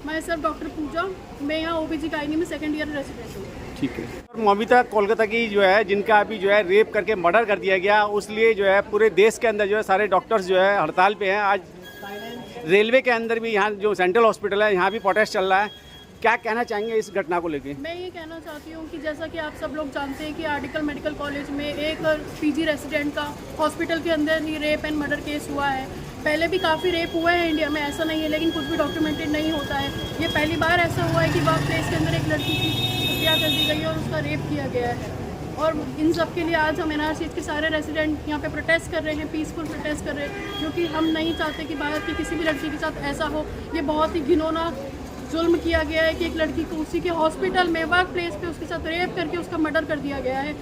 मैं sir doctor पूजा, मैं यहाँ OBGYN में सेकंड ईयर रेजिडेंट हूँ। ठीक है। और ममिता कोलकाता की जो है, जिनका अभी जो है रेप करके मर्डर कर दिया गया, उसलिए जो है पूरे देश के अंदर जो है सारे डॉक्टर्स जो है हड़ताल पे हैं। आज रेलवे के अंदर भी, यहाँ जो सेंट्रल हॉस्पिटल है, यहाँ भी प्रोटेस्ट चल रहा है। क्या कहना चाहेंगे इस घटना को लेके? मैं ये कहना चाहती हूँ कि जैसा कि आप सब लोग जानते हैं कि आर्टिकल मेडिकल कॉलेज में एक PG रेसिडेंट का हॉस्पिटल के अंदर ही रेप एंड मर्डर केस हुआ है। पहले भी काफ़ी रेप हुए हैं इंडिया में, ऐसा नहीं है, लेकिन कुछ भी डॉक्यूमेंटेड नहीं होता है। ये पहली बार ऐसा हुआ है कि वर्क प्लेस के अंदर एक लड़की की हत्या कर दी गई है और उसका रेप किया गया है। और इन सब के लिए आज हम NRC के सारे रेसिडेंट यहाँ पे प्रोटेस्ट कर रहे हैं, पीसफुल प्रोटेस्ट कर रहे हैं, क्योंकि हम नहीं चाहते कि भारत की किसी भी लड़की के साथ ऐसा हो। ये बहुत ही घिनौना जुल्म किया गया है कि एक लड़की को उसी के हॉस्पिटल में, वर्क प्लेस पे उसके साथ रेप करके उसका मर्डर कर दिया गया है।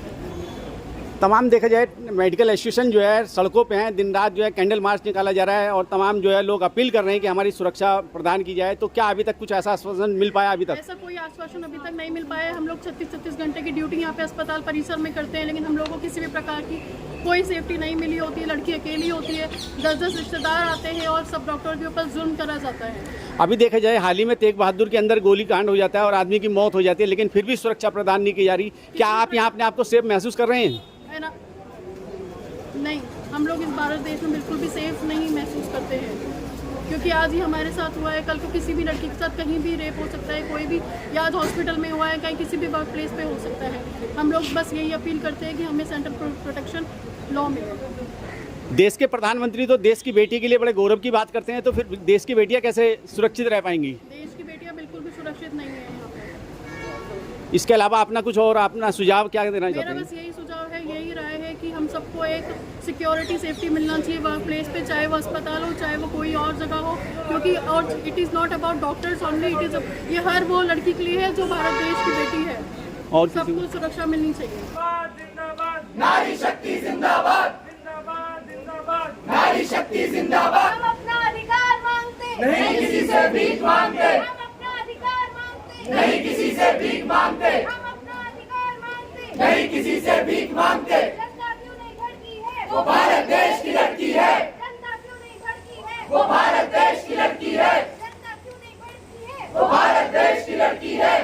तमाम देखा जाए मेडिकल एसोसिएशन जो है सड़कों पे हैं, दिन रात जो है कैंडल मार्च निकाला जा रहा है और तमाम जो है लोग अपील कर रहे हैं कि हमारी सुरक्षा प्रदान की जाए। तो क्या अभी तक कुछ ऐसा आश्वासन मिल पाया? अभी तक ऐसा कोई आश्वासन अभी तक नहीं मिल पाया है। हम लोग 36 घंटे की ड्यूटी यहाँ पे अस्पताल परिसर में करते हैं, लेकिन हम लोगों को किसी भी प्रकार की कोई सेफ्टी नहीं मिली होती है। लड़की अकेली होती है, 10-10 रिश्तेदार आते हैं और सब डॉक्टर के ऊपर जुल्म करा जाता है। अभी देखा जाए हाल ही में तेग बहादुर के अंदर गोली कांड हो जाता है और आदमी की मौत हो जाती है, लेकिन फिर भी सुरक्षा प्रदान नहीं की जा रही। क्या आप यहाँ अपने आप को सेफ महसूस कर रहे हैं? है ना? नहीं, हम लोग इस भारत देश में बिल्कुल भी सेफ नहीं महसूस करते हैं, क्योंकि आज ही हमारे साथ हुआ है, कल को किसी भी लड़की के साथ कहीं भी रेप हो सकता है, कोई भी या आज हॉस्पिटल में हुआ है, कहीं किसी भी वर्क प्लेस पे हो सकता है। हम लोग बस यही अपील करते हैं कि हमें सेंट्रल प्रोटेक्शन लॉ मिले। देश के प्रधानमंत्री तो देश की बेटी के लिए बड़े गौरव की बात करते हैं, तो फिर देश की बेटियां कैसे सुरक्षित रह पाएंगी? देश की बेटियां बिल्कुल भी सुरक्षित नहीं है यहाँ पे। इसके अलावा अपना कुछ और अपना सुझाव क्या देना चाहते मेरा हैं? बस यही सुझाव है, यही राय है कि हम सबको एक सिक्योरिटी सेफ्टी मिलना चाहिए वर्क प्लेस पे, चाहे वो अस्पताल हो, चाहे वो कोई और जगह हो, क्योंकि और it is not about doctors only, it is ये हर वो लड़की के लिए है जो भारत देश की बेटी है। और सबको सुरक्षा मिलनी चाहिए। नारी शक्ति जिंदाबाद, नारी शक्ति जिंदाबाद। हम अपना अधिकार मांगते, नहीं किसी से भीख मांगते, हम अपना अधिकार मांगते, नहीं किसी से भीख मांगते, हम अपना अधिकार मांगते, नहीं किसी से भीख मांगते। जनता क्यों नहीं भड़की है? वो भारत देश की लड़की है, जनता क्यों नहीं भड़की है? वो भारत देश की लड़की है, जनता क्यों नहीं भड़की है? वो भारत देश की लड़की है।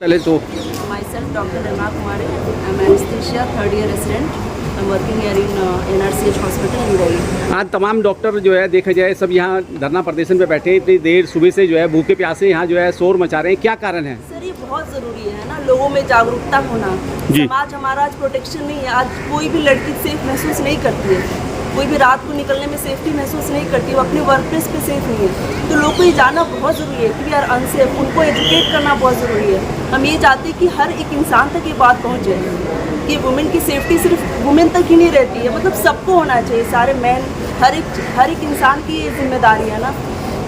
पहले तो Myself, Dr. Rama Kumari. I'm anesthesia, third year resident. I'm working here in NRCH Hospital, New Delhi. आज तमाम डॉक्टर जो है देखा जाए सब यहाँ धरना प्रदर्शन पे बैठे हैं। इतनी देर सुबह से जो है भूखे प्यासे यहाँ जो है शोर मचा रहे हैं, क्या कारण है? सर ये बहुत ज़रूरी है ना, लोगों में जागरूकता होना। जी। समाज हमारा आज प्रोटेक्शन नहीं है, आज कोई भी लड़की सेफ महसूस नहीं करती है, कोई भी रात को निकलने में सेफ्टी महसूस नहीं करती, वो अपने वर्क प्लेस पे सेफ नहीं है। तो लोगों को ये जानना बहुत ज़रूरी है कि वी आर अनसेफ, उनको एजुकेट करना बहुत ज़रूरी है। हम ये चाहते हैं कि हर एक इंसान तक ये बात पहुँचे कि वुमेन की सेफ्टी सिर्फ वुमेन तक ही नहीं रहती है, मतलब सबको होना चाहिए, सारे मैन, हर एक इंसान की ये जिम्मेदारी है ना।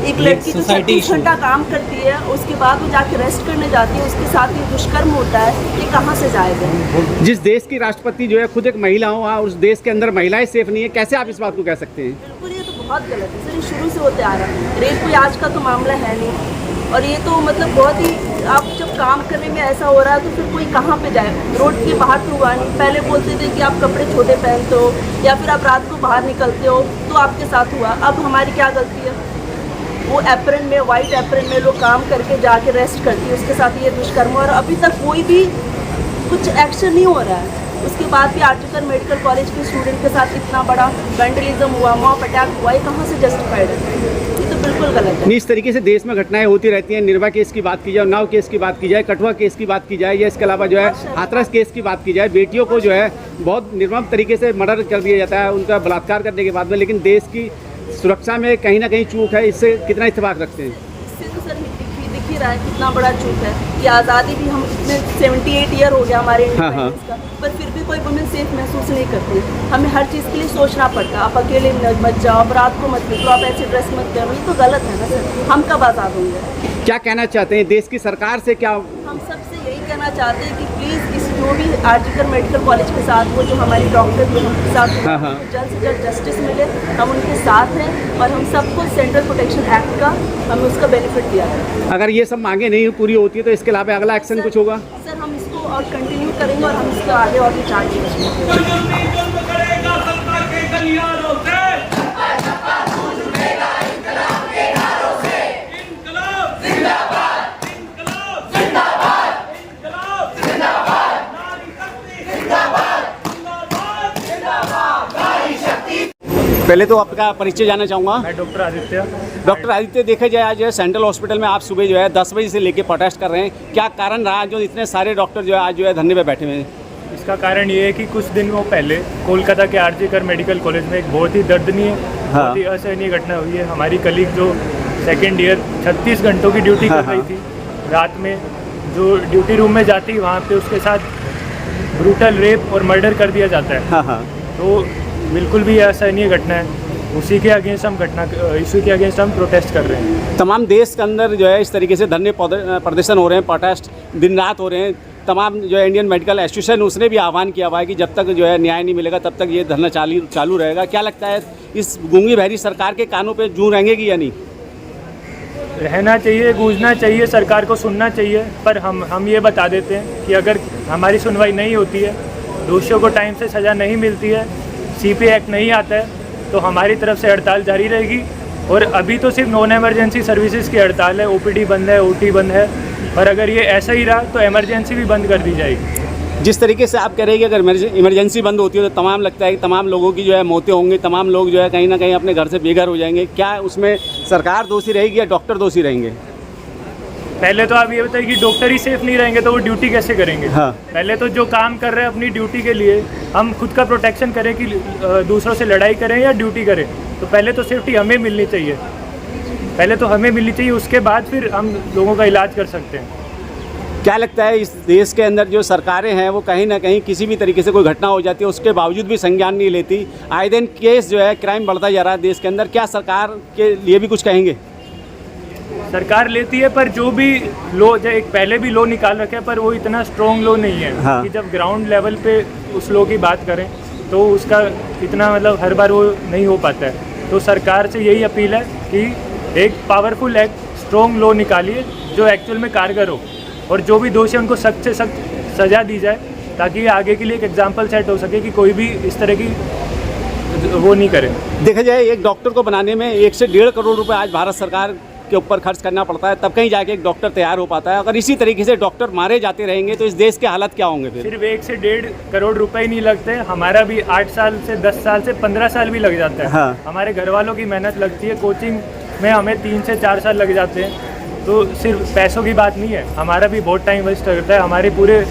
एक लड़की जो 36 घंटा काम करती है, उसके बाद वो जाके रेस्ट करने जाती है, उसके साथ ये दुष्कर्म होता है, ये कहाँ से जाएगा? जिस देश की राष्ट्रपति जो है खुद एक महिला हो, उस देश के अंदर महिलाएं सेफ नहीं है, कैसे आप इस बात को कह सकते हैं? बिल्कुल, ये तो बहुत गलत है सर, ये शुरू से होते आ रहा है। रेप कोई आज का तो मामला है नहीं, और ये तो मतलब बहुत ही, आप जब काम करने में ऐसा हो रहा है तो फिर कोई कहाँ पे जाए? रोड के बाहर तो हुआ नहीं। पहले बोलते थे कि आप कपड़े छोटे पहनते हो या फिर आप रात को बाहर निकलते हो तो आपके साथ हुआ। अब हमारी क्या गलती है? वो एप्रन में, वाइट एप्रन में लोग काम करके जाके रेस्ट करती है, उसके साथ ये दुष्कर्म, और अभी तक कोई भी कुछ एक्शन नहीं हो रहा है। उसके बाद भी आर्टिकल मेडिकल कॉलेज के स्टूडेंट के साथ इतना बड़ा वैंडलिज्म हुआ, मॉब अटैक हुआ, ये कहाँ से जस्टिफाइड है? ये तो बिल्कुल गलत है। इस तरीके से देश में घटनाएं होती रहती हैं। निर्भया केस की बात की जाए, उन्नाव केस की बात की जाए, कठुआ केस की बात की जाए, या इसके अलावा जो है हाथरस केस की बात की जाए, बेटियों को जो है बहुत निर्मम तरीके से मर्डर कर दिया जाता है उनका बलात्कार करने के बाद में, लेकिन देश की सुरक्षा में कहीं ना कहीं चूक है। इससे कितना इत्तेफाक रखते हैं? इससे तो सर देखिए रहा है कितना बड़ा चूक है कि आज़ादी भी हम इतने 78 ईयर हो गया हमारे इंडिपेंडेंस का, पर फिर भी कोई वुमेन सेफ महसूस नहीं करती। हमें हर चीज़ के लिए सोचना पड़ता है। आप अकेले मत जाओ, आप रात को मत निकलो, आप ऐसे ड्रेस मत करो, ये तो गलत है ना सर। हम कब आज़ाद होंगे? क्या कहना चाहते हैं देश की सरकार से? क्या हम सबसे यही कहना चाहते हैं कि प्लीज़ इस जो भी आर्टिकल मेडिकल कॉलेज के साथ वो जो हमारी डॉक्टर जो उनके साथ जल्द से जल्द जस्टिस मिले, हम उनके साथ हैं और हम सबको सेंट्रल प्रोटेक्शन एक्ट का हमें उसका बेनिफिट दिया है। अगर ये सब मांगे नहीं पूरी होती है तो इसके अलावा अगला एक्शन कुछ होगा? सर हम इसको और कंटिन्यू करेंगे और हम इसके आगे और भी चार्ज पहले तो आपका परिचय जानना चाहूँगा। मैं डॉक्टर आदित्य। डॉक्टर आदित्य, देखा जाए आज जो है सेंट्रल हॉस्पिटल में आप सुबह जो है 10 बजे से लेके प्रोटेस्ट कर रहे हैं, क्या कारण रहा जो इतने सारे डॉक्टर जो है आज जो है धरने पे बैठे हुए हैं? इसका कारण ये है कि कुछ दिनों पहले कोलकाता के आरजीकर मेडिकल कॉलेज में एक बहुत ही दर्दनीय बहुत ही असहनीय घटना हुई है। हमारी कलीग जो सेकेंड ईयर 36 घंटों की ड्यूटी कर रही थी, रात में जो ड्यूटी रूम में जाती वहाँ पे उसके साथ ब्रूटल रेप और मर्डर कर दिया जाता है। तो बिल्कुल भी असहनीय घटना है, उसी के अगेंस्ट हम इसी के अगेंस्ट हम प्रोटेस्ट कर रहे हैं। तमाम देश के अंदर जो है इस तरीके से धरने प्रदर्शन हो रहे हैं, प्रोटेस्ट दिन रात हो रहे हैं। तमाम जो है इंडियन मेडिकल एसोसिएशन उसने भी आह्वान किया हुआ है कि जब तक जो है न्याय नहीं मिलेगा तब तक ये धरना चालू रहेगा। क्या लगता है इस गूंगी बहरी सरकार के कानों पे जूं रहेंगे या नहीं? रहना चाहिए, गूंजना चाहिए, सरकार को सुनना चाहिए, पर हम ये बता देते हैं कि अगर हमारी सुनवाई नहीं होती है, दोषियों को टाइम से सज़ा नहीं मिलती है, CP एक्ट नहीं आता है, तो हमारी तरफ से हड़ताल जारी रहेगी। और अभी तो सिर्फ नॉन एमरजेंसी सर्विसेज की हड़ताल है, OPD बंद है, OT बंद है, और अगर ये ऐसा ही रहा तो इमरजेंसी भी बंद कर दी जाएगी। जिस तरीके से आप कह रहे हैं कि अगर इमरजेंसी बंद होती है तो तमाम लगता है कि तमाम लोगों की जो है मौतें होंगी, तमाम लोग जो है कहीं ना कहीं अपने घर से बेघर हो जाएंगे, क्या उसमें सरकार दोषी रहेगी या डॉक्टर दोषी रहेंगे? पहले तो आप ये बताइए कि डॉक्टर ही सेफ नहीं रहेंगे तो वो ड्यूटी कैसे करेंगे? पहले तो जो काम कर रहे हैं अपनी ड्यूटी के लिए, हम खुद का प्रोटेक्शन करें कि दूसरों से लड़ाई करें या ड्यूटी करें, तो पहले तो सेफ्टी हमें मिलनी चाहिए, उसके बाद फिर हम लोगों का इलाज कर सकते हैं। क्या लगता है इस देश के अंदर जो सरकारें हैं वो कहीं ना कहीं किसी भी तरीके से कोई घटना हो जाती है उसके बावजूद भी संज्ञान नहीं लेती, आए दिन केस जो है क्राइम बढ़ता जा रहा है देश के अंदर, क्या सरकार के लिए भी कुछ कहेंगे? सरकार लेती है, पर जो भी लो एक पहले भी लो निकाल रखे हैं, पर वो इतना स्ट्रॉन्ग लो नहीं है कि जब ग्राउंड लेवल पे उस लो की बात करें तो उसका इतना मतलब हर बार वो नहीं हो पाता है। तो सरकार से यही अपील है कि एक पावरफुल एक्ट, स्ट्रॉन्ग लो निकालिए जो एक्चुअल में कारगर हो, और जो भी दोषी उनको सख्त से सख्त सज़ा दी जाए, ताकि आगे के लिए एक एग्जाम्पल सेट हो सके कि कोई भी इस तरह की वो नहीं करे। देखा जाए एक डॉक्टर को बनाने में 1 से 1.5 करोड़ रुपए आज भारत सरकार के ऊपर खर्च करना पड़ता है, तब कहीं जाके एक डॉक्टर तैयार हो पाता है। अगर इसी तरीके से डॉक्टर मारे जाते रहेंगे तो इस देश के हालत क्या होंगे? फिर सिर्फ 1 से 1.5 करोड़ रुपए ही नहीं लगते, हमारा भी 8 साल से 10 साल से 15 साल भी लग जाता है। हमारे घर वालों की मेहनत लगती है, कोचिंग में हमें 3 से 4 साल लग जाते हैं। तो सिर्फ पैसों की बात नहीं है, हमारा भी बहुत टाइम वेस्ट करता है। हमारे पूरे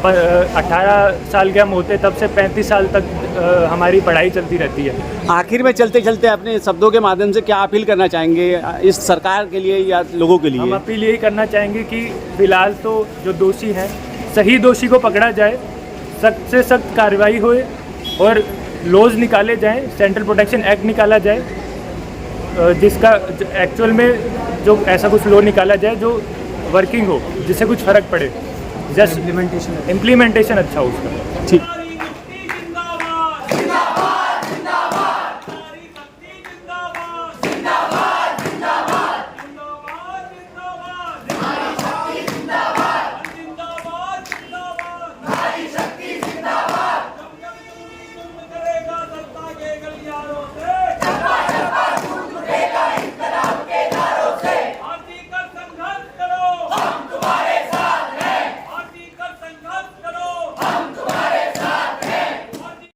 18 साल के हम होते तब से 35 साल तक हमारी पढ़ाई चलती रहती है। आखिर में चलते चलते अपने शब्दों के माध्यम से क्या अपील करना चाहेंगे इस सरकार के लिए या लोगों के लिए? हम अपील यही करना चाहेंगे कि फिलहाल तो जो दोषी हैं, सही दोषी को पकड़ा जाए, सख्त से सख्त कार्रवाई होए और लॉज निकाले जाएं, सेंट्रल प्रोटेक्शन एक्ट निकाला जाए, जिसका एक्चुअल में जो ऐसा कुछ लॉ निकाला जाए जो वर्किंग हो, जिससे कुछ फ़र्क पड़े, जस्ट इम्प्लीमेंटेशन अच्छा हो उसका। ठीक।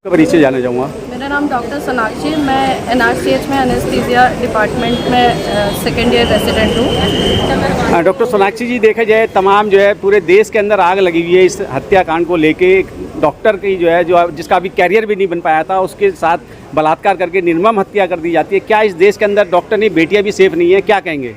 परिचय जानना चाहूँगा। मेरा नाम डॉक्टर सोनाक्षी, मैं NRCH में एनेस्थीसिया डिपार्टमेंट में सेकेंड ईयर रेसिडेंट हूँ। डॉक्टर सोनाक्षी जी, देखा जाए तमाम जो है पूरे देश के अंदर आग लगी हुई है इस हत्याकांड को लेके। एक डॉक्टर की जो है जो जिसका अभी कैरियर भी नहीं बन पाया था, उसके साथ बलात्कार करके निर्मम हत्या कर दी जाती है। क्या इस देश के अंदर डॉक्टर नहीं, बेटियाँ भी सेफ नहीं है? क्या कहेंगे?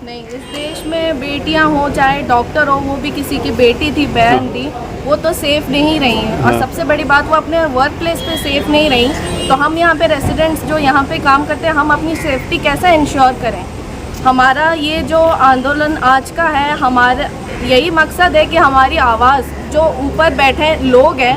नहीं, इस देश में बेटियां हो चाहे डॉक्टर हो, वो भी किसी की बेटी थी, बहन थी, वो तो सेफ नहीं रही हैं। और सबसे बड़ी बात, वो अपने वर्क प्लेस पे सेफ नहीं रही। तो हम यहाँ पे रेसिडेंट्स जो यहाँ पे काम करते हैं, हम अपनी सेफ्टी कैसे इंश्योर करें? हमारा ये जो आंदोलन आज का है, हमारा यही मकसद है कि हमारी आवाज़ जो ऊपर बैठे लोग हैं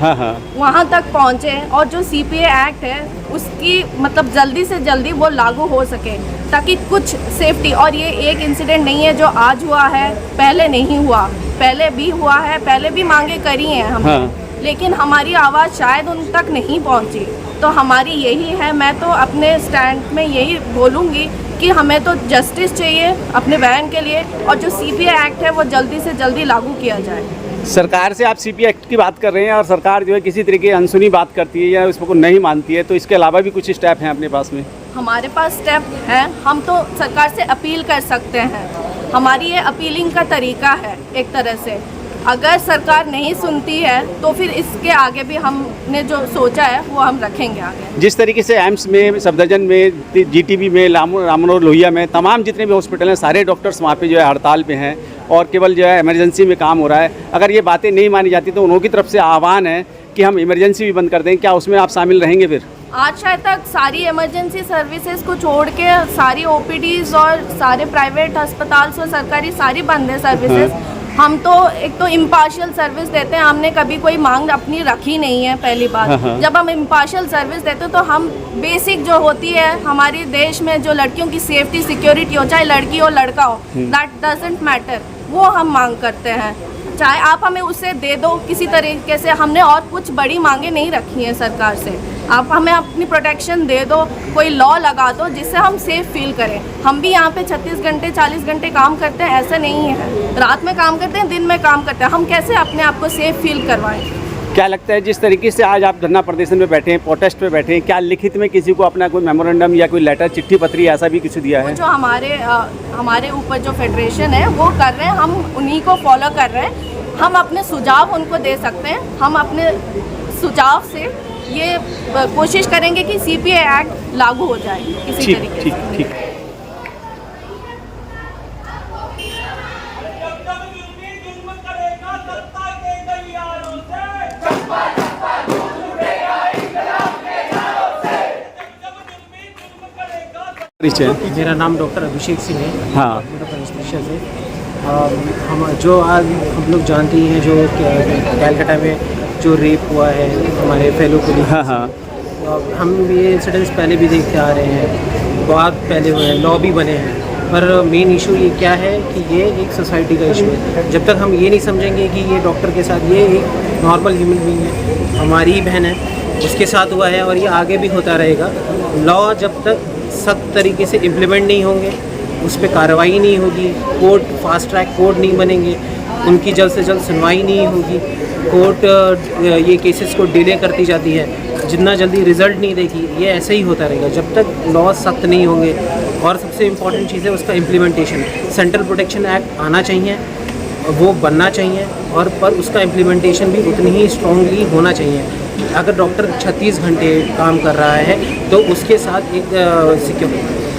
वहाँ तक पहुँचे, और जो CPA एक्ट है उसकी मतलब जल्दी से जल्दी वो लागू हो सके, ताकि कुछ सेफ्टी। और ये एक इंसिडेंट नहीं है जो आज हुआ है, पहले नहीं हुआ, पहले भी हुआ है, पहले भी मांगे करी हैं हमने, लेकिन हमारी आवाज़ शायद उन तक नहीं पहुँची। तो हमारी यही है, मैं तो अपने स्टैंड में यही बोलूँगी कि हमें तो जस्टिस चाहिए अपने बहन के लिए, और जो CPA एक्ट है वो जल्दी से जल्दी लागू किया जाए। सरकार से आप CPA एक्ट की बात कर रहे हैं और सरकार जो है किसी तरीके की अनसुनी बात करती है या उसको नहीं मानती है, तो इसके अलावा भी कुछ स्टेप हैं अपने पास में? हमारे पास स्टेप हैं, हम तो सरकार से अपील कर सकते हैं। हमारी ये अपीलिंग का तरीका है एक तरह से। अगर सरकार नहीं सुनती है तो फिर इसके आगे भी हमने जो सोचा है वो हम रखेंगे आगे। जिस तरीके से एम्स में, सफदरजंग में, GTB में, राममनोहर लोहिया में, तमाम जितने भी हॉस्पिटल हैं, सारे डॉक्टर्स वहाँ पे जो है हड़ताल पे हैं और केवल जो है इमरजेंसी में काम हो रहा है। अगर ये बातें नहीं मानी जाती तो उन्हों की तरफ से आह्वान है कि हम इमरजेंसी भी बंद कर दें, क्या उसमें आप शामिल रहेंगे फिर? आज शायद तक सारी इमरजेंसी सर्विसेज को छोड़ के सारी OPDs और सारे प्राइवेट अस्पताल और सरकारी सारी बंद है सर्विसेज। हम तो एक तो इम्पार्शियल सर्विस देते हैं, हमने कभी कोई मांग अपनी रखी नहीं है। पहली बात, जब हम इम्पार्शियल सर्विस देते हैं तो हम बेसिक जो होती है हमारे देश में, जो लड़कियों की सेफ्टी सिक्योरिटी हो, चाहे लड़की हो लड़का हो, दैट डजंट मैटर, वो हम मांग करते हैं। चाहे आप हमें उसे दे दो किसी तरीके से, हमने और कुछ बड़ी मांगे नहीं रखी हैं सरकार से। आप हमें अपनी प्रोटेक्शन दे दो, कोई लॉ लगा दो जिससे हम सेफ फील करें। हम भी यहाँ पे 36 घंटे 40 घंटे काम करते हैं, ऐसा नहीं है। रात में काम करते हैं, दिन में काम करते हैं, हम कैसे अपने आप को सेफ फील करवाएं? क्या लगता है जिस तरीके से आज आप धरना प्रदर्शन में बैठे हैं, प्रोटेस्ट पे बैठे हैं, क्या लिखित में किसी को अपना कोई मेमोरेंडम या कोई लेटर, चिट्ठी पत्री ऐसा भी कुछ दिया है? जो हमारे ऊपर जो फेडरेशन है वो कर रहे हैं, हम उन्हीं को फॉलो कर रहे हैं। हम अपने सुझाव उनको दे सकते हैं, हम अपने सुझाव से ये कोशिश करेंगे कि CPA एक्ट लागू हो जाए किसी तरीके से। ठीक। मेरा नाम डॉक्टर अभिषेक सिंह है। हाँ, से हम जो आज हम लोग जानते ही हैं, जो कैलकाटा में जो रेप हुआ है हमारे फेलो पुलिस। हाँ। हम ये इंसिडेंट्स पहले भी देखते आ रहे हैं, बहुत पहले हुए हैं, लॉ भी बने हैं, पर मेन इशू ये क्या है कि ये एक सोसाइटी का इशू है। जब तक हम ये नहीं समझेंगे कि ये डॉक्टर के साथ, ये एक नॉर्मल ह्यूमन बीइंग है, हमारी ही बहन है, उसके साथ हुआ है और ये आगे भी होता रहेगा। लॉ जब तक सख्त तरीके से इम्प्लीमेंट नहीं होंगे, उस पर कार्रवाई नहीं होगी, कोर्ट फास्ट ट्रैक कोर्ट नहीं बनेंगे, उनकी जल्द से जल्द सुनवाई नहीं होगी, कोर्ट ये केसेस को डिले करती जाती है, जितना जल्दी रिजल्ट नहीं देगी, ये ऐसे ही होता रहेगा जब तक लॉ सख्त नहीं होंगे। और सबसे इम्पॉर्टेंट चीज़ है उसका इम्प्लीमेंटेशन। सेंट्रल प्रोटेक्शन एक्ट आना चाहिए, वो बनना चाहिए, और पर उसका इम्प्लीमेंटेशन भी उतनी ही स्ट्रॉन्गली होना चाहिए। अगर डॉक्टर 36 घंटे काम कर रहा है तो उसके साथ एक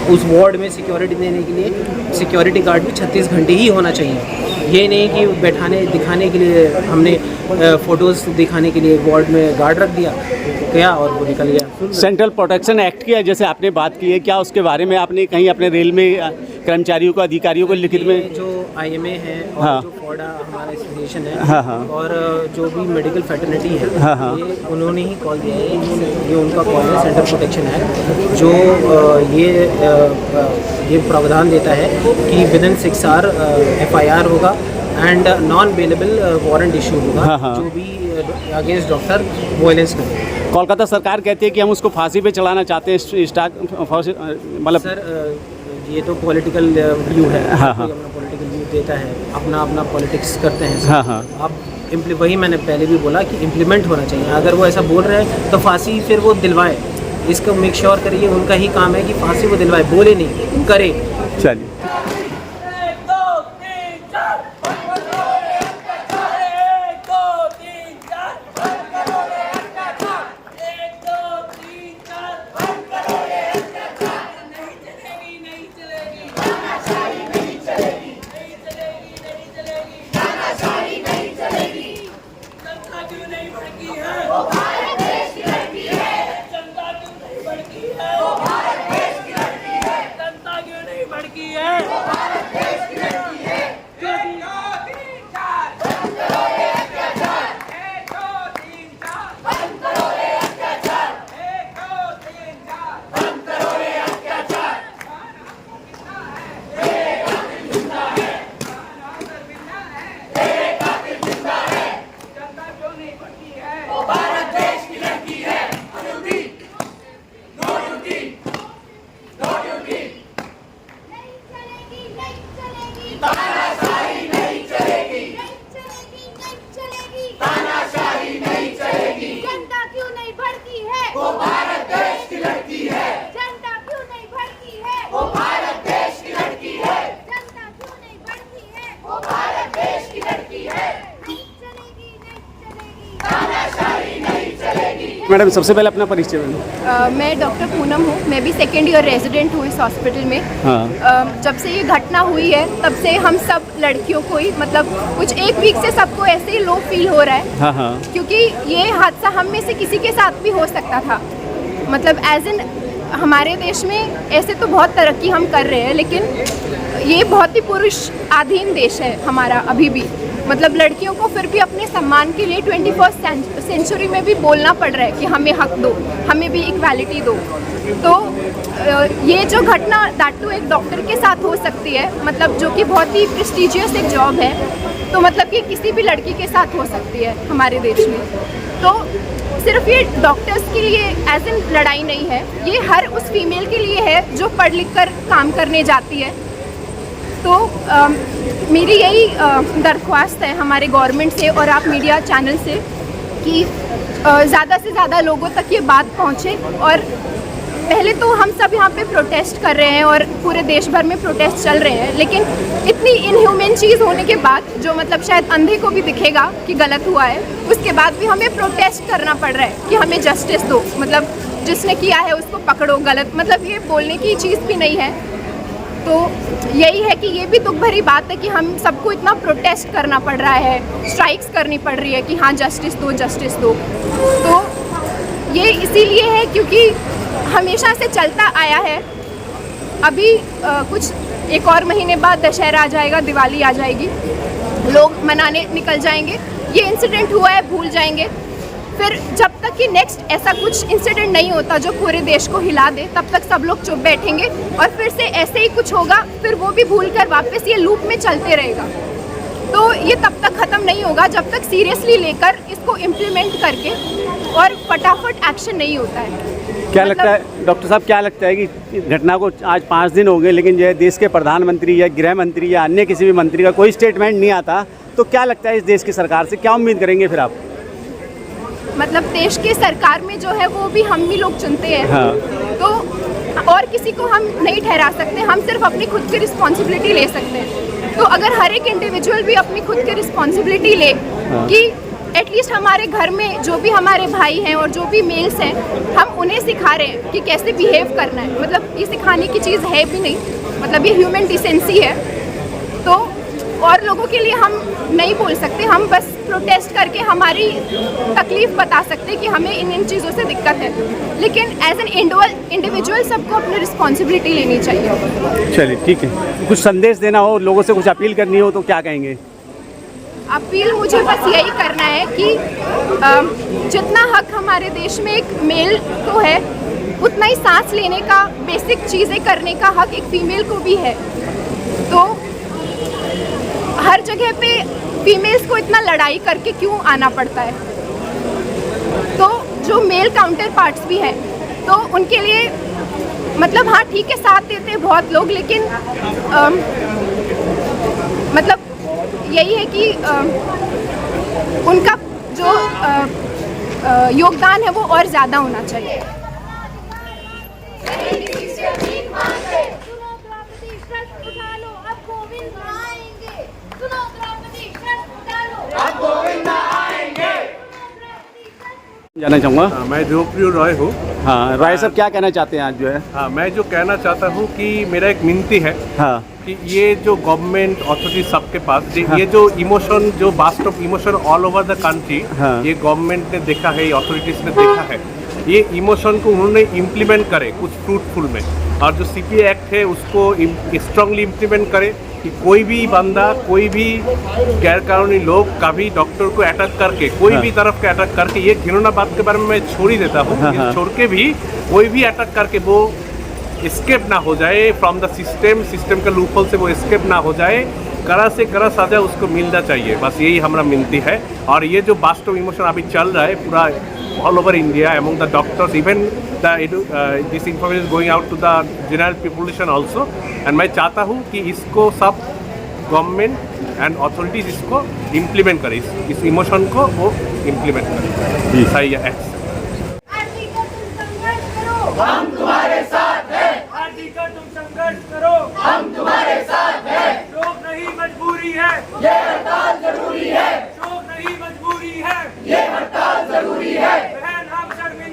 उस वार्ड में सिक्योरिटी देने के लिए सिक्योरिटी गार्ड भी 36 घंटे ही होना चाहिए। ये नहीं कि बैठाने दिखाने के लिए हमने फ़ोटोज़ दिखाने के लिए वार्ड में गार्ड रख दिया गया और वो निकल गया। सेंट्रल प्रोटेक्शन एक्ट की जैसे आपने बात की है, क्या उसके बारे में आपने कहीं अपने रेल में कर्मचारियों को, अधिकारियों को लिखित में? जो IMA है और हाँ। जो फोडा हमारा एसोसिएशन है, हाँ। और जो भी मेडिकल फैटर्निटी है, हाँ। ये उन्होंने ही कॉल दिया है, ये उनका कॉल है सेंट्रल प्रोटेक्शन एक्ट, जो ये प्रावधान देता है कि विदिन 6 आवर FIR होगा and non bailable warrant issue होगा जो भी अगेंस्ट डॉक्टर वायलेंस करे। कोलकाता सरकार कहती है कि हम उसको फांसी पे चढ़ाना चाहते हैं, मतलब सर ये तो पॉलिटिकल व्यू है। हाँ। कोई अपना पॉलिटिकल व्यू देता है, अपना पॉलिटिक्स करते हैं। हाँ। अब वही मैंने पहले भी बोला कि इम्प्लीमेंट होना चाहिए। अगर वो ऐसा बोल रहे हैं तो फांसी फिर वो दिलवाए, इसको मेक श्योर करिए, उनका ही काम है कि फांसी वो दिलवाए, बोले नहीं करे। चलिए। मैडम सबसे पहले अपना परिचय दें। मैं डॉक्टर पूनम हूँ। मैं भी सेकेंड ईयर रेजिडेंट हूँ इस हॉस्पिटल में। हाँ। जब से ये घटना हुई है तब से हम सब लड़कियों को ही मतलब कुछ एक वीक से सबको ऐसे ही लो फील हो रहा है। हाँ हाँ। क्योंकि ये हादसा हम में से किसी के साथ भी हो सकता था। मतलब एज इन हमारे देश में ऐसे तो बहुत तरक्की हम कर रहे हैं, लेकिन ये बहुत ही पुरुष अधीन देश है हमारा अभी भी। मतलब लड़कियों को फिर भी अपने सम्मान के लिए 21st सेंचुरी में भी बोलना पड़ रहा है कि हमें हक दो, हमें भी इक्वालिटी दो। तो ये जो घटना दैट टू एक डॉक्टर के साथ हो सकती है, मतलब जो कि बहुत ही प्रेस्टिजियस एक जॉब है, तो मतलब ये किसी भी लड़की के साथ हो सकती है हमारे देश में। तो सिर्फ ये डॉक्टर्स के लिए एज इन लड़ाई नहीं है, ये हर उस फीमेल के लिए है जो पढ़ लिख कर काम करने जाती है। तो मेरी यही दरख्वास्त है हमारे गवर्नमेंट से और आप मीडिया चैनल से कि ज़्यादा से ज़्यादा लोगों तक ये बात पहुँचे। और पहले तो हम सब यहाँ पे प्रोटेस्ट कर रहे हैं और पूरे देश भर में प्रोटेस्ट चल रहे हैं, लेकिन इतनी इनह्यूमन चीज़ होने के बाद जो मतलब शायद अंधे को भी दिखेगा कि गलत हुआ है, उसके बाद भी हमें प्रोटेस्ट करना पड़ रहा है कि हमें जस्टिस दो। मतलब जिसने किया है उसको पकड़ो, गलत मतलब ये बोलने की चीज़ भी नहीं है। तो यही है कि ये भी दुख भरी बात है कि हम सबको इतना प्रोटेस्ट करना पड़ रहा है, स्ट्राइक्स करनी पड़ रही है कि हाँ जस्टिस दो, जस्टिस दो। तो ये इसीलिए है क्योंकि हमेशा से चलता आया है। अभी कुछ एक और महीने बाद दशहरा आ जाएगा, दिवाली आ जाएगी, लोग मनाने निकल जाएंगे, ये इंसिडेंट हुआ है भूल जाएंगे। फिर जब तक कि नेक्स्ट ऐसा कुछ इंसिडेंट नहीं होता जो पूरे देश को हिला दे, तब तक सब लोग चुप बैठेंगे और फिर से ऐसे ही कुछ होगा, फिर वो भी भूल कर वापस ये लूप में चलते रहेगा। तो ये तब तक ख़त्म नहीं होगा जब तक सीरियसली लेकर इसको इम्प्लीमेंट करके और फटाफट एक्शन नहीं होता है। क्या लगता है डॉक्टर साहब, क्या लगता है कि घटना को आज 5 दिन हो गए, लेकिन जो है देश के प्रधानमंत्री या गृह मंत्री या अन्य किसी भी मंत्री का कोई स्टेटमेंट नहीं आता, तो क्या लगता है इस देश की सरकार से क्या उम्मीद करेंगे फिर आप? मतलब देश की सरकार में जो है वो भी हम ही लोग चुनते हैं। हाँ। तो और किसी को हम नहीं ठहरा सकते, हम सिर्फ अपनी खुद की रिस्पॉन्सिबिलिटी ले सकते हैं। तो अगर हर एक इंडिविजुअल भी अपनी खुद की रिस्पॉन्सिबिलिटी ले कि एटलीस्ट हमारे घर में जो भी हमारे भाई हैं और जो भी मेल्स हैं, हम उन्हें सिखा रहे हैं कि कैसे बिहेव करना है। मतलब ये सिखाने की चीज़ है भी नहीं, मतलब ये ह्यूमन डिसेंसी है। तो और लोगों के लिए हम नहीं बोल सकते, हम बस प्रोटेस्ट करके हमारी तकलीफ़ बता सकते कि हमें इन चीज़ों से दिक्कत है, लेकिन एज एन इंडिविजुअल सबको अपनी रिस्पॉन्सिबिलिटी लेनी चाहिए। चलिए ठीक है, कुछ संदेश देना हो, लोगों से कुछ अपील करनी हो तो क्या कहेंगे? अपील मुझे बस यही करना है कि जितना हक हमारे देश में एक मेल को है, उतना ही सांस लेने का, बेसिक चीज़ें करने का हक एक फीमेल को भी है। तो हर जगह पे फीमेल्स को इतना लड़ाई करके क्यों आना पड़ता है? तो जो मेल काउंटर पार्ट्स भी हैं, तो उनके लिए मतलब हाँ ठीक है, साथ देते हैं बहुत लोग, लेकिन मतलब यही है कि उनका जो योगदान है वो और ज़्यादा होना चाहिए। जानना चाहूँगा। मैं ध्रुवप्रिय रॉय हूँ। हाँ, रॉय साहब क्या कहना चाहते हैं आज जो है? हाँ, मैं जो कहना चाहता हूँ कि मेरा एक विनती है। हाँ। कि ये जो गवर्नमेंट अथॉरिटी सबके पास ये जो इमोशन, जो bast of emotion all over the country, ये गवर्नमेंट ने देखा है, अथॉरिटीज ने देखा है, ये इमोशन को उन्होंने इम्प्लीमेंट करे कुछ फ्रूटफुल में, और जो CPA एक्ट है उसको स्ट्रांगली इम्प्लीमेंट करे कि कोई भी बंदा, कोई भी गैरकानूनी लोग कभी डॉक्टर को अटैक करके, कोई भी तरफ के अटैक करके, ये घिनौना बात के बारे में मैं छोड़ ही देता हूँ, छोड़ के भी कोई भी अटैक करके वो एस्केप ना हो जाए फ्रॉम द सिस्टम के लूपहोल से वो एस्केप ना हो जाए, कड़ा से कड़ा सजा उसको मिलना चाहिए। बस यही हमारा विनती है। और ये जो बास्ट ऑफ इमोशन अभी चल रहा है पूरा all over India among the doctors, even this information is going out to the general population also, and मैं चाहता हूँ कि इसको सब गवर्नमेंट एंड अथॉरिटीज इसको इम्प्लीमेंट करें, इस इमोशन को वो इम्प्लीमेंट करें। सही है। हम तुम्हारे साथ हैं, तुम संघर्ष करो, हम तुम्हारे साथ हैं, शोक नहीं मजबूरी है, ये हड़ताल जरूरी है, शोक नहीं मजबूरी है, ये हड़ताल जरूरी है। बहन आप शर्मिंदा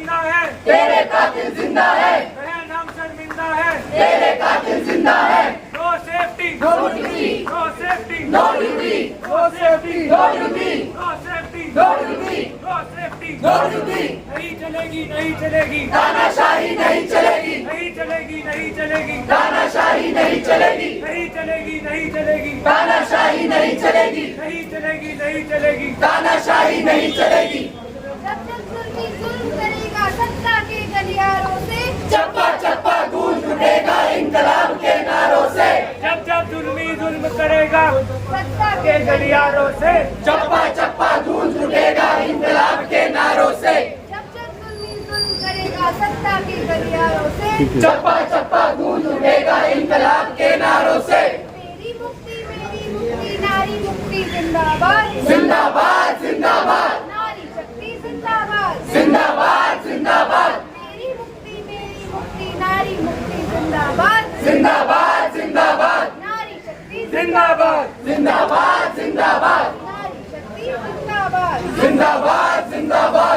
तेरे कातिल जिंदा है। No safety no duty, no safety no duty, no safety no duty, no safety no duty, no safety no duty. नहीं चलेगी नहीं चलेगी तानाशाही नहीं चलेगी, नहीं चलेगी नहीं चलेगी तानाशाही नहीं चलेगी, नहीं चलेगी नहीं चलेगी तानाशाही नहीं चलेगी, नहीं चलेगी नहीं चलेगी तानाशाही नहीं चलेगी। जब तक जुल्मी जुल्म करेगा सत्ता के गलियारों से, चप्पा चप्पा गूंज उठेगा इंकलाब के नारों से। जब जब जुल्मी जुल्म करेगा सत्ता के गलियारों से चप्पा चप्पा गूंज उठेगा इंकलाब के नारों से। जब जब जुल्मी जुल्म करेगा सत्ता के गलियारों से, चप्पा चप्पा गूंज उठेगा इंकलाब के नारों से। मेरी मुक्ति नारी मुक्ति जिंदाबाद, जिंदाबाद जिंदाबाद, नारी शक्ति जिंदाबाद, जिंदाबाद जिंदाबाद, मेरी मुक्ति नारी मुक्ति जिंदाबाद, जिंदाबाद जिंदाबाद, नारी शक्ति जिंदाबाद जिंदाबाद जिंदाबाद, नारी शक्ति जिंदाबाद। जिंदाबाद जिंदाबाद।